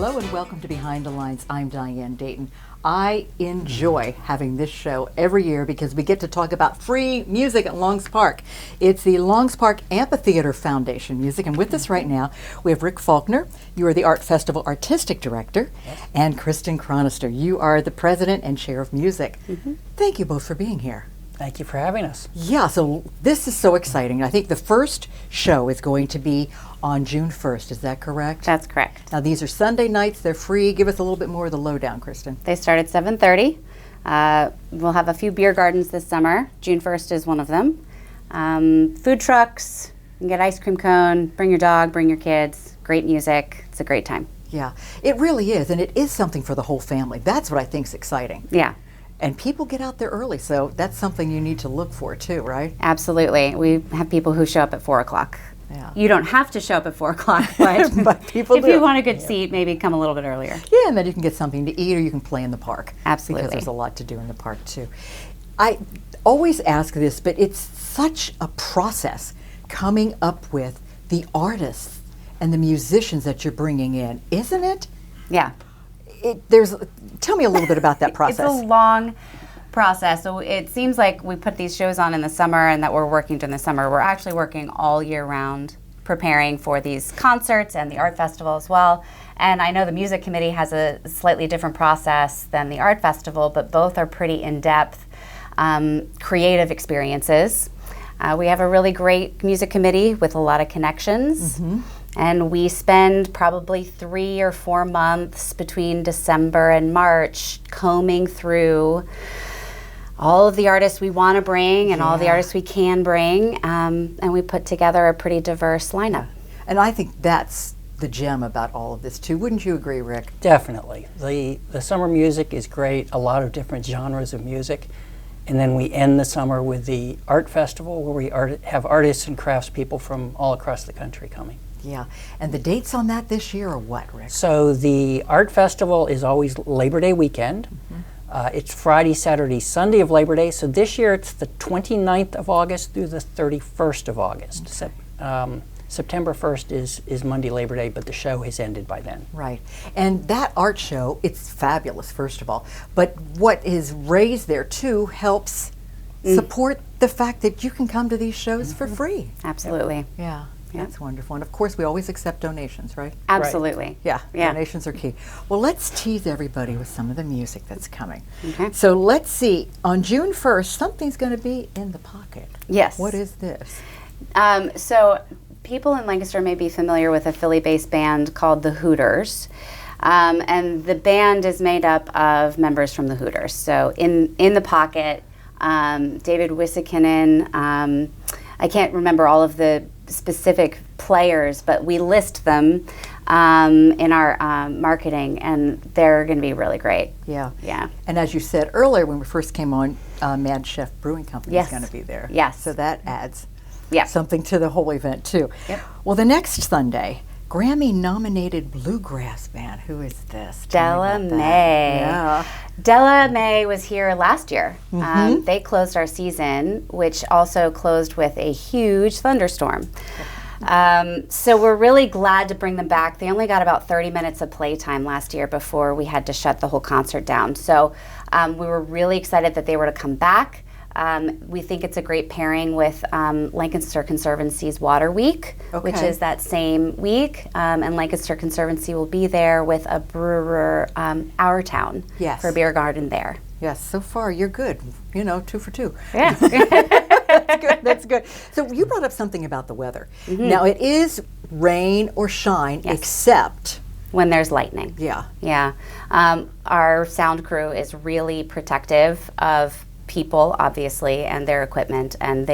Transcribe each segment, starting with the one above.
Hello and welcome to Behind the Lines. I'm Diane Dayton. I enjoy having this show every year because we get to talk about free music at Longs Park. It's the Longs Park Amphitheater Foundation Music, and with us right now we have Rick Faulkner. You are the Art Festival Artistic Director, and Kristen Chronister. You are the President and Chair of Music. Thank you both for being here. Thank you for having us. Yeah, so this is so exciting. I think the first show is going to be on June 1st. Is that correct? That's correct. Now, these are Sunday nights. They're free. Give us a little bit more of the lowdown, Kristen. They start at 7:30. We'll have a few beer gardens this summer. June 1st is one of them. Food trucks. You can get ice cream cone. Bring your dog. Bring your kids. Great music. It's a great time. Yeah, it really is. And it is something for the whole family. That's what I think is exciting. Yeah. And people get out there early, so that's something you need to look for too, right? Absolutely. We have people who show up at 4 o'clock. Yeah. You don't have to show up at 4 o'clock, but, But people if do. you want a good seat, maybe come a little bit earlier. Yeah, and then you can get something to eat or you can play in the park. Absolutely. Because there's a lot to do in the park too. I always ask this, but it's such a process coming up with the artists and the musicians that you're bringing in, isn't it? Yeah. Tell me a little bit about that process. It's a long process. So it seems like we put these shows on in the summer and that we're working during the summer. We're actually working all year round preparing for these concerts and the art festival as well. And I know the music committee has a slightly different process than the art festival, but both are pretty in-depth creative experiences. We have a really great music committee with a lot of connections. And we spend probably 3 or 4 months between December and March combing through all of the artists we want to bring and all the artists we can bring, and we put together a pretty diverse lineup. And I think that's the gem about all of this too. Wouldn't you agree, Rick? Definitely. The summer music is great, a lot of different genres of music. And then we end the summer with the art festival where we have artists and craftspeople from all across the country coming. Yeah. And the dates on that this year are what, Rick? So the art festival is always Labor Day weekend. It's Friday, Saturday, Sunday of Labor Day. So this year it's the 29th of August through the 31st of August. September 1st is Monday, Labor Day, but the show has ended by then. Right. And that art show, it's fabulous, first of all. But what is raised there too helps support the fact that you can come to these shows for free. Absolutely. Yeah. That's wonderful. And of course, we always accept donations, right? Absolutely. Yeah, Yeah. donations are key. Well, let's tease everybody with some of the music that's coming. Okay. So let's see. On June 1st, something's going to be in the pocket. Yes. What is this? So people in Lancaster may be familiar with a Philly-based band called the Hooters. And the band is made up of members from the Hooters. So in the pocket, David Wissikinen, I can't remember all of the specific players, but we list them in our marketing, and they're going to be really great. Yeah. Yeah. And as you said earlier when we first came on, Mad Chef Brewing Company is going to be there. Yes. So that adds Yeah. something to the whole event too. Yep. Well, the next Sunday, Grammy-nominated bluegrass band. Who is this? Tell me Della about that. May. Yeah. Della May was here last year. They closed our season, which also closed with a huge thunderstorm. So we're really glad to bring them back. They only got about 30 minutes of playtime last year before we had to shut the whole concert down. So we were really excited that they were to come back. We think it's a great pairing with Lancaster Conservancy's Water Week, which is that same week. And Lancaster Conservancy will be there with a brewer, Our Town, for a beer garden there. Yes, so far you're good. 2 for 2. Yeah. That's good. That's good. So you brought up something about the weather. Now it is rain or shine, except when there's lightning. Yeah. Yeah. Our sound crew is really protective of people, obviously, and their equipment, and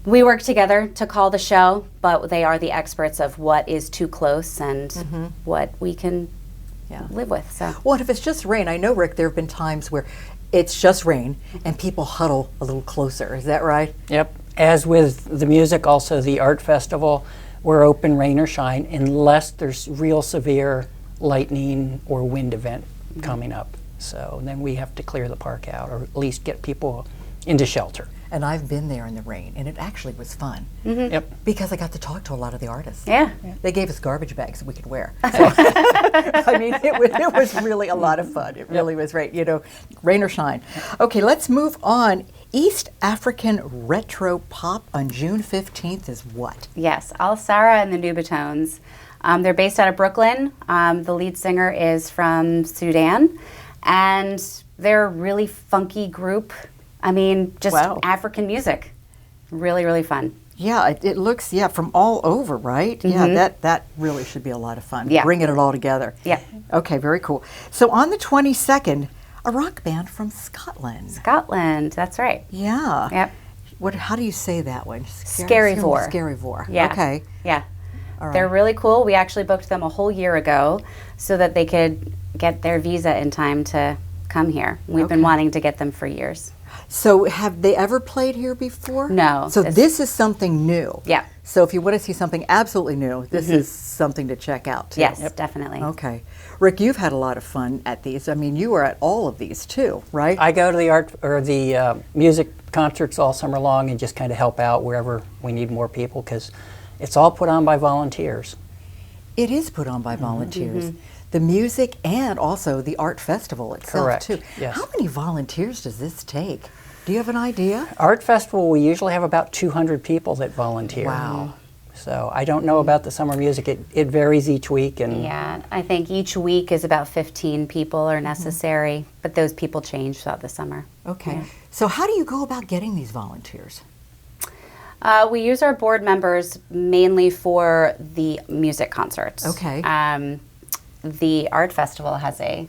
we work together to call the show, but they are the experts of what is too close and what we can live with. So, well, if it's just rain, I know, Rick, there have been times where it's just rain and people huddle a little closer. Is that right? Yep. As with the music, also the art festival, we're open rain or shine unless there's real severe lightning or wind event coming up. So then we have to clear the park out or at least get people into shelter. And I've been there in the rain, and it actually was fun. Yep. Because I got to talk to a lot of the artists. Yeah. They gave us garbage bags that we could wear. So, I mean, it was really a lot of fun. It really was great, rain or shine. Okay, let's move on. East African Retro Pop on June 15th is what? Yes, Al Sarah and the Nubatones. They're based out of Brooklyn. The lead singer is from Sudan, and they're a really funky group. I mean, just Wow. African music. Really, really fun. Yeah, it looks, from all over, right? Yeah, that really should be a lot of fun. Yeah. Bringing it all together. Yeah. Okay, very cool. So on the 22nd, a rock band from Scotland. Scotland, that's right. Yeah. Yep. How do you say that one? Scaryvore. Scaryvore. Yeah. Okay. Yeah. All They're right. really cool. We actually booked them a whole year ago so that they could get their visa in time to come here. We've been wanting to get them for years. So have they ever played here before? No. So this is something new. Yeah. So if you want to see something absolutely new, this is something to check out too. Yes, definitely. Okay. Rick, you've had a lot of fun at these. I mean, you were at all of these too, right? I go to the art or the music concerts all summer long and just kind of help out wherever we need more people because it's all put on by volunteers. It is put on by volunteers. The music and also the art festival itself Correct, too. yes. How many volunteers does this take? Do you have an idea? Art festival, we usually have about 200 people that volunteer. Wow. So I don't know about the summer music. It varies each week. And Yeah, I think each week is about 15 people are necessary, but those people change throughout the summer. Okay. Yeah. So how do you go about getting these volunteers? We use our board members mainly for the music concerts. Okay. The art festival has a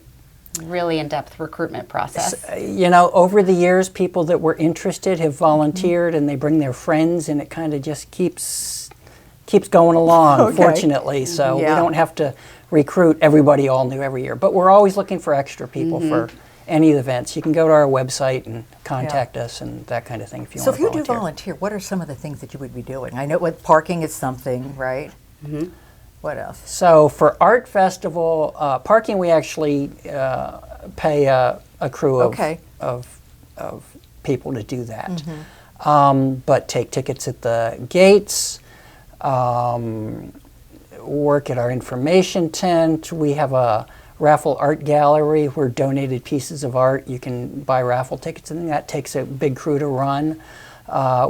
really in-depth recruitment process. Over the years, people that were interested have volunteered and they bring their friends and it kind of just keeps going along, Okay. fortunately. So Yeah. we don't have to recruit everybody all new every year. But we're always looking for extra people for any of the events. You can go to our website and contact us and that kind of thing if you So want if to you do volunteer, what are some of the things that you would be doing? I know what parking is something, right? What else? So for Art Festival, parking we actually pay a crew Okay. of people to do that. But take tickets at the gates, work at our information tent. We have a raffle art gallery where donated pieces of art, you can buy raffle tickets, and that takes a big crew to run.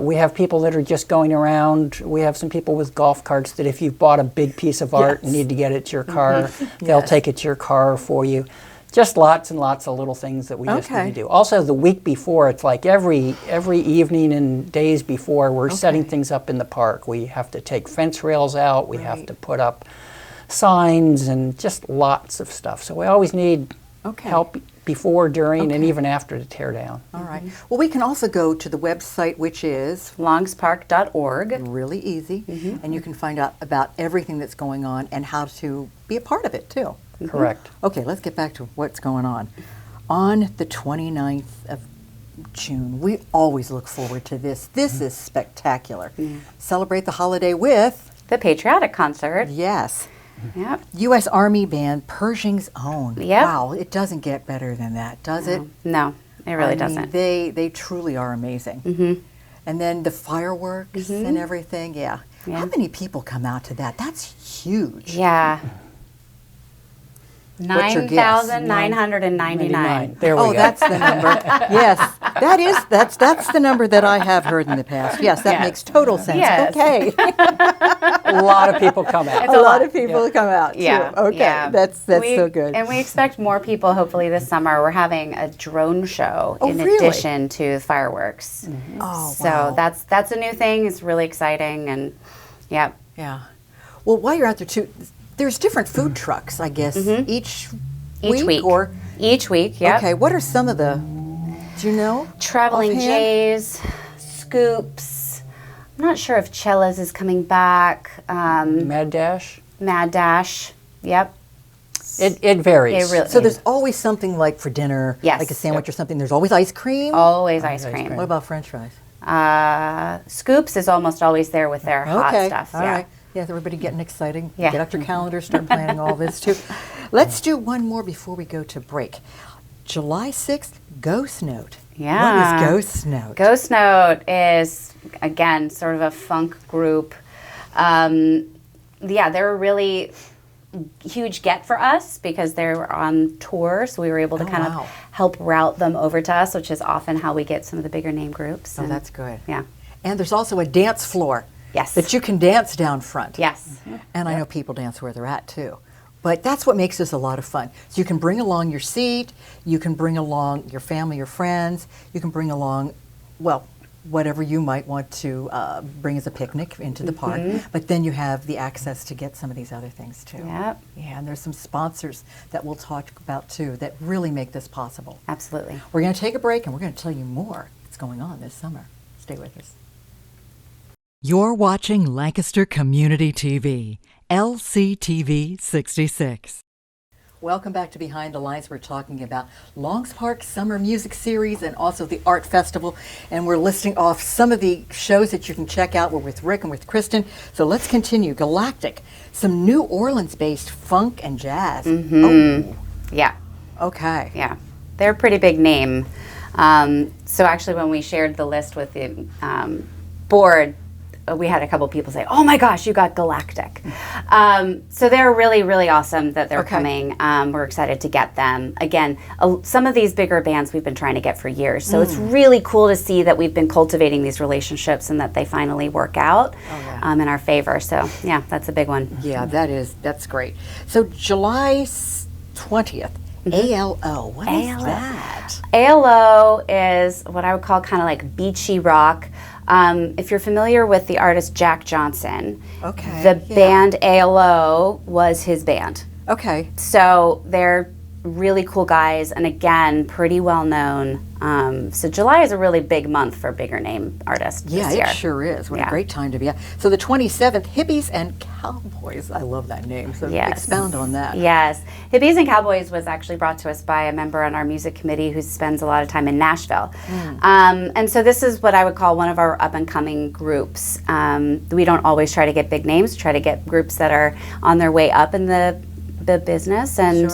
We have people that are just going around. We have some people with golf carts that if you've bought a big piece of art and Yes. need to get it to your car, they'll Yes. take it to your car for you. Just lots and lots of little things that we just Okay. need to do. Also, the week before, it's like every evening and days before, we're setting Okay. things up in the park. We have to take fence rails out. We have Right. to put up signs and just lots of stuff. So we always need Okay. help before, during, and Okay. even after to tear down. All right. Well, we can also go to the website, which is Longspark.org. really easy, and you can find out about everything that's going on and how to be a part of it too. Correct. Okay, let's get back to what's going on. On the 29th of June, we always look forward to this. This is spectacular. Celebrate the holiday with, The Patriotic Concert. yes, Yep. U.S. Army Band, Pershing's Own. Yep. Wow, it doesn't get better than that, does it? No, it really I mean, doesn't. they truly are amazing. And then the fireworks and everything, yeah. Yeah. How many people come out to that? That's huge. Yeah. What's your guess? 9,999. There we Oh, go. that's the number. Yes, that's the number that I have heard in the past. Yes, that Yes. makes total sense. Yes. Okay, A lot of people come out. It's a a lot lot. of people come out too. Yeah. Okay, yeah. that's We- so good. And we expect more people hopefully this summer. We're having a drone show Oh, in really? addition to fireworks. Oh, So wow. that's a new thing. It's really exciting and yeah. Yeah. Well, while you're out there too, there's different food trucks, I guess, each week. Or Each week, yeah. okay, what are some of the? Do you know? Traveling offhand? Jays, Scoops. I'm not sure if Chella's is coming back. Mad Dash. Mad Dash. Yep. It varies. It really- So there's always something like for dinner, Yes. like a sandwich or something. There's always ice cream. Always ice ice cream. cream. What about French fries? Scoops is almost always there with their hot Okay, stuff. all yeah. right. Yeah, everybody getting exciting. Yeah. Get out your calendar, start planning all this too. Let's do one more before we go to break. July 6th, Ghost Note. Yeah. What is Ghost Note? Ghost Note is, again, sort of a funk group. They're a really huge get for us because they were on tour, so we were able to of help route them over to us, which is often how we get some of the bigger name groups. Oh, that's good. Yeah. And there's also a dance floor. Yes. That you can dance down front. Yes. And I know people dance where they're at too. But that's what makes this a lot of fun. So you can bring along your seat, you can bring along your family or friends, you can bring along, whatever you might want to bring as a picnic into the park. But then you have the access to get some of these other things too. Yep. Yeah, and there's some sponsors that we'll talk about too that really make this possible. Absolutely. We're going to take a break and we're going to tell you more that's going on this summer. Stay with us. You're watching Lancaster Community TV, LCTV 66. Welcome back to Behind the Lines. We're talking about Longs Park Summer Music Series and also the Art Festival. And we're listing off some of the shows that you can check out. We're with Rick and with Kristen. So let's continue. Galactic, some New Orleans-based funk and jazz. Oh. Yeah. Okay. Yeah. They're a pretty big name. So actually when we shared the list with the board, we had a couple people say, "Oh my gosh, you got Galactic." So they're really, really awesome that they're coming. We're excited to get them. Again, some of these bigger bands we've been trying to get for years. So it's really cool to see that we've been cultivating these relationships and that they finally work out in our favor. So yeah, that's a big one. Yeah, that's great. So July 20th, ALO. What is that? ALO is what I would call kind of like beachy rock. If you're familiar with the artist Jack Johnson, the band ALO was his band. Okay. So they're really cool guys, and again, pretty well known. So July is a really big month for bigger name artists this year. Yeah, it sure is. What a great time to be at. So the 27th, Hippies and Cowboys. I love that name. So expound on that. Yes. Hippies and Cowboys was actually brought to us by a member on our music committee who spends a lot of time in Nashville. And so this is what I would call one of our up-and-coming groups. We don't always try to get big names, try to get groups that are on their way up in the business, and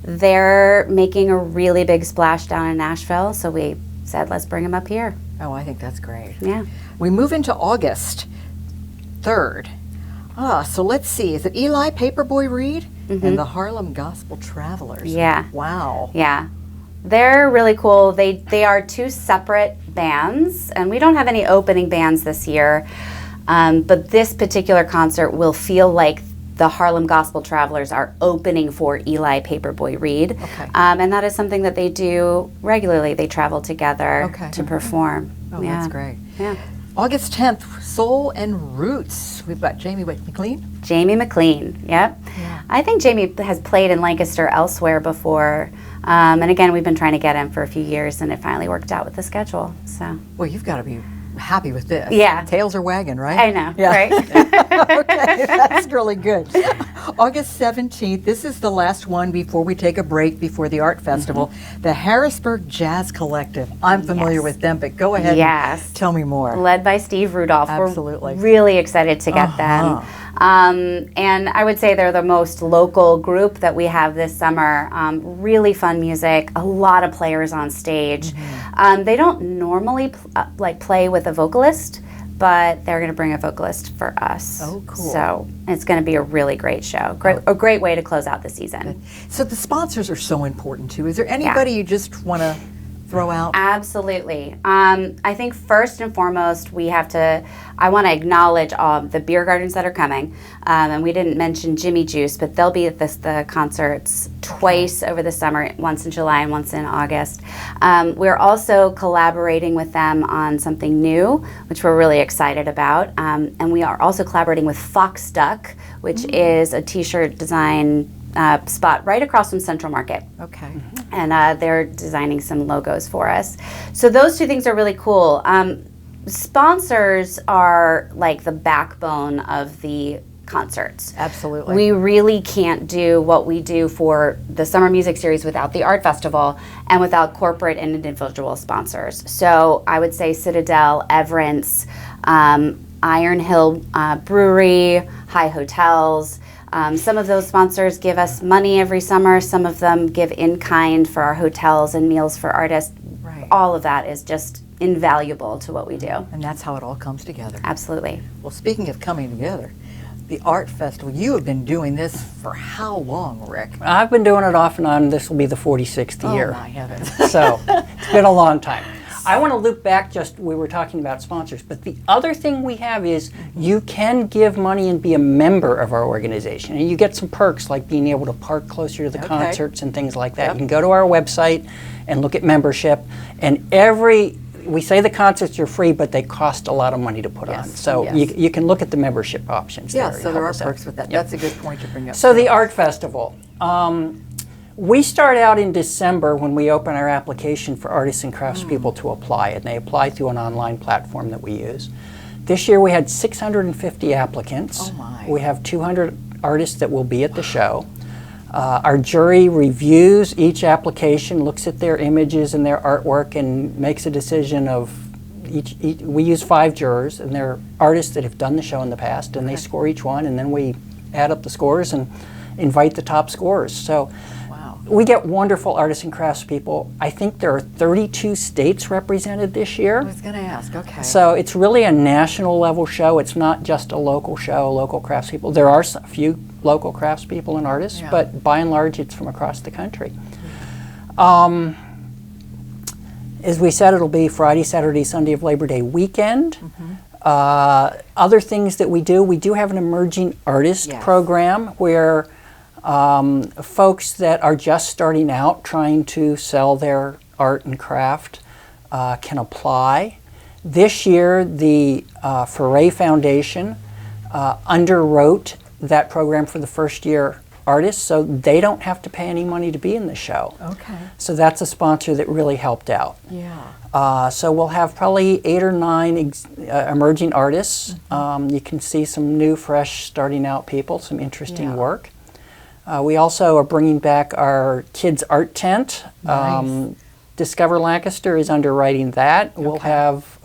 they're making a really big splash down in Nashville, so we said let's bring them up here. Oh, I think that's great. Yeah. We move into August 3rd. So let's see, is it Eli Paperboy Reed and the Harlem Gospel Travelers? Yeah. Wow. Yeah. They're really cool. They are two separate bands, and we don't have any opening bands this year, but this particular concert will feel like the Harlem Gospel Travelers are opening for Eli Paperboy Reed. Okay. And that is something that they do regularly. They travel together to perform. Oh, that's great. Yeah. August 10th, Soul and Roots. We've got Jamie McLean. Jamie McLean, yep. Yeah. I think Jamie has played in Lancaster elsewhere before. And again, we've been trying to get him for a few years, and it finally worked out with the schedule. So. Well, you've got to be happy with this. Yeah. Tails are wagging, right? I know, right? Okay, that's really good. August 17th, this is the last one before we take a break before the Art Festival, the Harrisburg Jazz Collective. I'm familiar with them, but go ahead and tell me more. Led by Steve Rudolph. Absolutely. We're really excited to get them. And I would say they're the most local group that we have this summer. Really fun music, a lot of players on stage. They don't normally play with a vocalist, but they're going to bring a vocalist for us. Oh, cool. So it's going to be a really great show. A great way to close out the season. So the sponsors are so important too. Is there anybody you just want to throw out? Absolutely. I think first and foremost, I want to acknowledge the beer gardens that are coming. And we didn't mention Jimmy Juice, but they'll be at the concerts twice over the summer, once in July and once in August. We're also collaborating with them on something new, which we're really excited about. And we are also collaborating with Fox Duck, which is a t-shirt design spot right across from Central Market. Okay. And they're designing some logos for us. So those two things are really cool. Sponsors are like the backbone of the concerts. Absolutely. We really can't do what we do for the Summer Music Series without the Art Festival and without corporate and individual sponsors. So I would say Citadel, Everence, Iron Hill Brewery, High Hotels, Some of those sponsors give us money every summer. Some of them give in kind for our hotels and meals for artists. Right. All of that is just invaluable to what we do. And that's how it all comes together. Absolutely. Well, speaking of coming together, the art festival, you have been doing this for how long, Rick? I've been doing it off and on. This will be the 46th year. Oh my heavens. So it's been a long time. I want to loop back, we were talking about sponsors, but the other thing we have is you can give money and be a member of our organization. And you get some perks like being able to park closer to the concerts and things like that. Yep. You can go to our website and look at membership. And we say the concerts are free, but they cost a lot of money to put on. So you can look at the membership options Yeah, there. so there are perks with that. Yep. That's a good point to bring up. So the art festival. We start out in December when we open our application for artists and craftspeople to apply, and they apply through an online platform that we use. This year we had 650 applicants. Oh my. We have 200 artists that will be at the show. Our jury reviews each application, looks at their images and their artwork, and makes a decision of we use 5 jurors, and they're artists that have done the show in the past, and they score each one, and then we add up the scores and invite the top scorers. So we get wonderful artists and craftspeople. I think there are 32 states represented this year. I was going to ask, okay. So it's really a national level show. It's not just a local show, local craftspeople. There are a few local craftspeople and artists, but by and large it's from across the country. As we said, it'll be Friday, Saturday, Sunday of Labor Day weekend. Other things that we do have an emerging artist program where folks that are just starting out trying to sell their art and craft can apply. This year, the Foray Foundation underwrote that program for the first year artists, so they don't have to pay any money to be in the show. Okay. So that's a sponsor that really helped out. Yeah. So we'll have probably 8 or 9 emerging artists. You can see some new, fresh, starting out people, some interesting work. We also are bringing back our kids' art tent. Nice. Discover Lancaster is underwriting that. Okay. We'll have,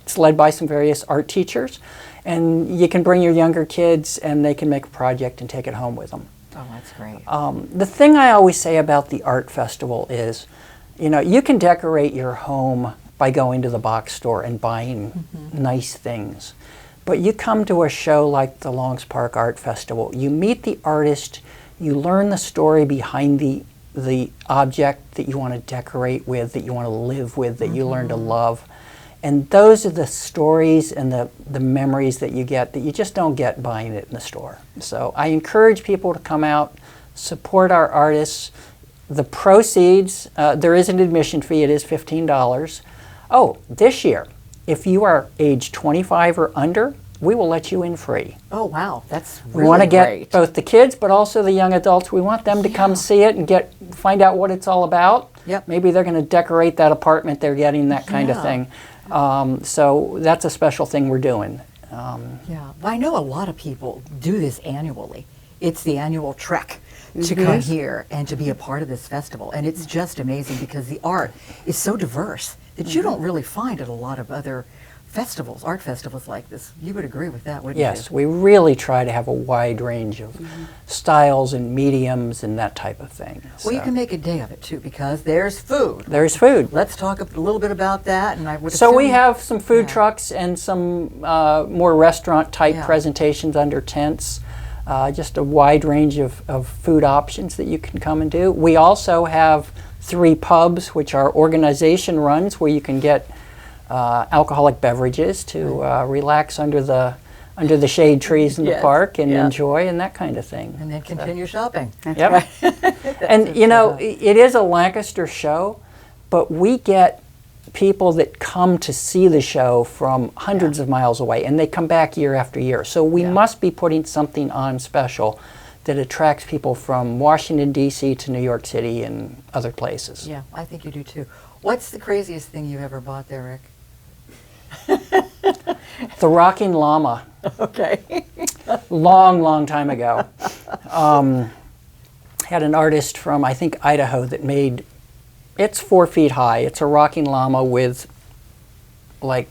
it's led by some various art teachers, and you can bring your younger kids and they can make a project and take it home with them. Oh, that's great. The thing I always say about the art festival is, you can decorate your home by going to the box store and buying nice things. But you come to a show like the Longs Park Art Festival, you meet the artist, you learn the story behind the object that you want to decorate with, that you want to live with, that you learn to love. And those are the stories and the memories that you get that you just don't get buying it in the store. So I encourage people to come out, support our artists. The proceeds, there is an admission fee, it is $15. Oh, this year, if you are age 25 or under, we will let you in free. Oh, wow. That's really We want to get great. both the kids, but also the young adults. We want them to come see it and find out what it's all about. Yep. Maybe they're going to decorate that apartment they're getting, that kind of thing. So that's a special thing we're doing. Yeah. Well, I know a lot of people do this annually. It's the annual trek to come here and to be a part of this festival. And it's just amazing because the art is so diverse that you don't really find at a lot of other festivals, art festivals like this. You would agree with that, wouldn't you? Yes, we really try to have a wide range of styles and mediums and that type of thing. Well, you can make a day of it too because there's food. There's food. Let's talk a little bit about that. And I would So we assume- have some food trucks and some more restaurant type presentations under tents. Just a wide range of food options that you can come and do. We also have 3 pubs, which are organization runs where you can get alcoholic beverages to relax under the shade trees in the park and enjoy and that kind of thing. And then continue shopping. Yep. And it is a Lancaster show, but we get people that come to see the show from hundreds of miles away, and they come back year after year. So we must be putting something on special that attracts people from Washington, D.C. to New York City and other places. Yeah, I think you do too. What's the craziest thing you ever bought there, Rick? The Rocking Llama. Okay. Long time ago. Had an artist from, I think, Idaho that made, it's 4 feet high. It's a rocking llama with like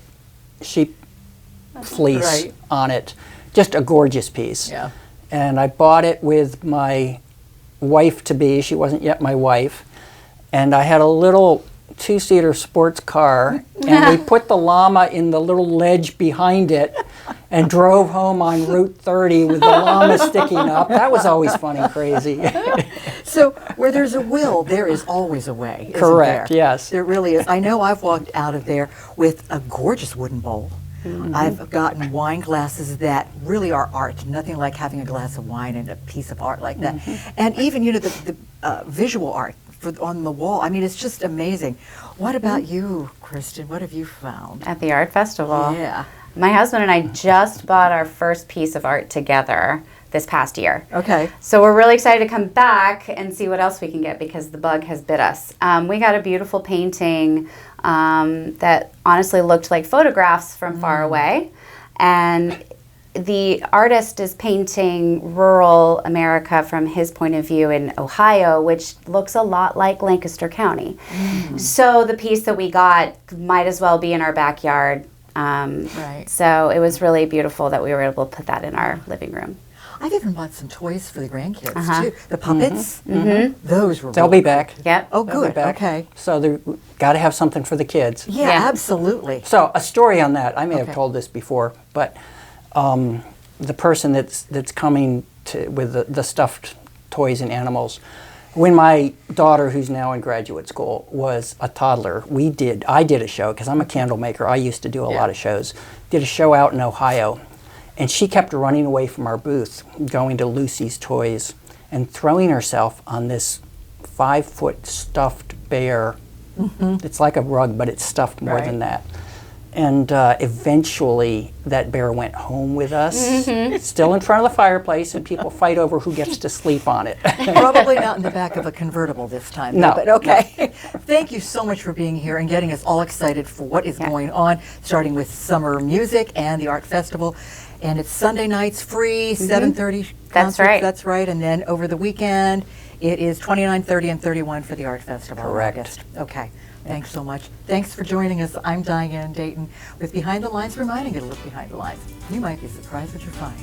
sheep fleece on it. Just a gorgeous piece. Yeah. and I bought it with my wife-to-be. She wasn't yet my wife. And I had a little two-seater sports car, and we put the llama in the little ledge behind it and drove home on Route 30 with the llama sticking up. That was always fun and crazy. So where there's a will, there is always a way, isn't Correct, there? yes. There really is. I know I've walked out of there with a gorgeous wooden bowl. I've gotten wine glasses that really are art, nothing like having a glass of wine and a piece of art like that. And even, the visual art on the wall. I mean, it's just amazing. What about you, Kristen? What have you found? At the art festival. Yeah. My husband and I just bought our first piece of art together this past year. Okay. So we're really excited to come back and see what else we can get because the bug has bit us. We got a beautiful painting that honestly looked like photographs from far away. And the artist is painting rural America from his point of view in Ohio, which looks a lot like Lancaster County. So the piece that we got might as well be in our backyard. Right. So it was really beautiful that we were able to put that in our living room. I've even bought some toys for the grandkids too. The puppets, those were. They'll really be back. Yep. Oh, They'll be good. back. Okay. So they got to have something for the kids. Yeah, Yeah. absolutely. So a story on that. I may have Okay. told this before, but the person that's coming with the stuffed toys and animals. When my daughter, who's now in graduate school, was a toddler, I did a show because I'm a candle maker. I used to do a lot of shows. Did a show out in Ohio, and she kept running away from our booth, going to Lucy's Toys, and throwing herself on this 5-foot stuffed bear. It's like a rug, but it's stuffed more than that. And eventually, that bear went home with us. It's still in front of the fireplace, and people fight over who gets to sleep on it. Probably not in the back of a convertible this time. No, But okay. Thank you so much for being here and getting us all excited for what is going on, starting with summer music and the art festival. And it's Sunday nights, free, 7:30 That's concerts, right. That's right. And then over the weekend, it is 29, 30, and 31 for the art festival. in Correct. August. Okay. Thanks so much. Thanks for joining us. I'm Diane Dayton with Behind the Lines, reminding you to look behind the lines. You might be surprised what you find.